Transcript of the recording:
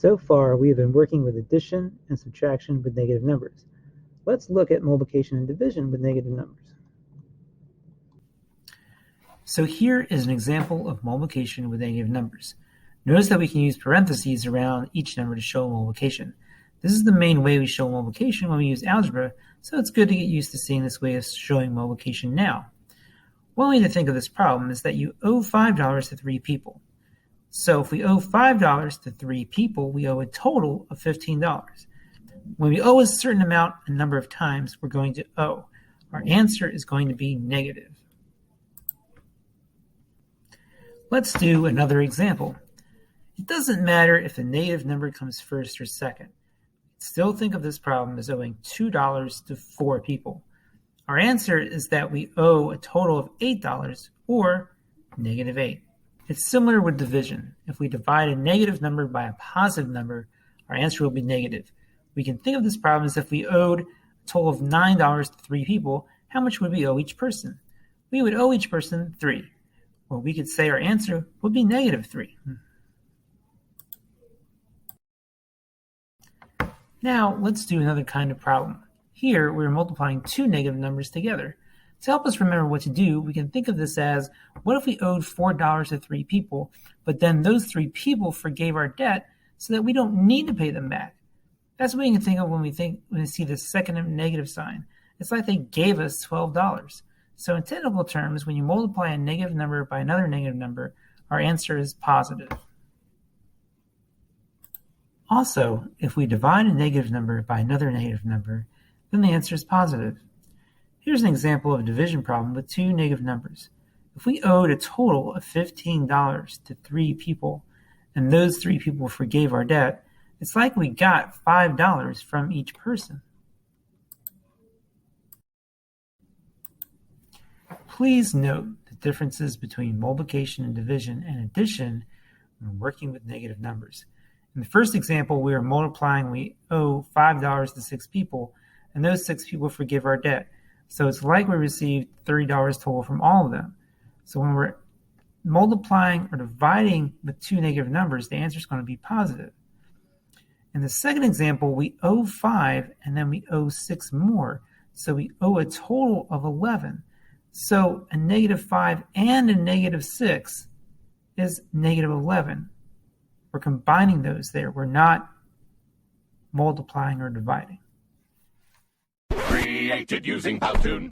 So far, we have been working with addition and subtraction with negative numbers. Let's look at multiplication and division with negative numbers. So here is an example of multiplication with negative numbers. Notice that we can use parentheses around each number to show multiplication. This is the main way we show multiplication when we use algebra, so it's good to get used to seeing this way of showing multiplication now. One way to think of this problem is that you owe $5 to 3 people. So if we owe $5 to 3 people, we owe a total of $15. When we owe a certain amount a number of times, we're going to owe. Our answer is going to be negative. Let's do another example. It doesn't matter if the negative number comes first or second. Still think of this problem as owing $2 to 4 people. Our answer is that we owe a total of $8 or negative 8. It's similar with division. If we divide a negative number by a positive number, our answer will be negative. We can think of this problem as if we owed a total of $9 to 3 people, how much would we owe each person? We would owe each person 3. Well, we could say our answer would be negative 3. Now, let's do another kind of problem. Here, we're multiplying two negative numbers together. To help us remember what to do, we can think of this as, what if we owed $4 to 3 people, but then those 3 people forgave our debt so that we don't need to pay them back? That's what we can think of when we see the second negative sign. It's like they gave us $12. So in technical terms, when you multiply a negative number by another negative number, our answer is positive. Also, if we divide a negative number by another negative number, then the answer is positive. Here's an example of a division problem with two negative numbers. If we owed a total of $15 to 3 people, and those 3 people forgave our debt, it's like we got $5 from each person. Please note the differences between multiplication and division and addition when working with negative numbers. In the first example, we are multiplying, we owe $5 to 6 people, and those 6 people forgive our debt. So it's like we received $30 total from all of them. So when we're multiplying or dividing with two negative numbers, the answer is going to be positive. In the second example, we owe 5 and then we owe 6 more. So we owe a total of 11. So a negative 5 and a negative 6 is negative 11. We're combining those there. We're not multiplying or dividing. Created using Powtoon.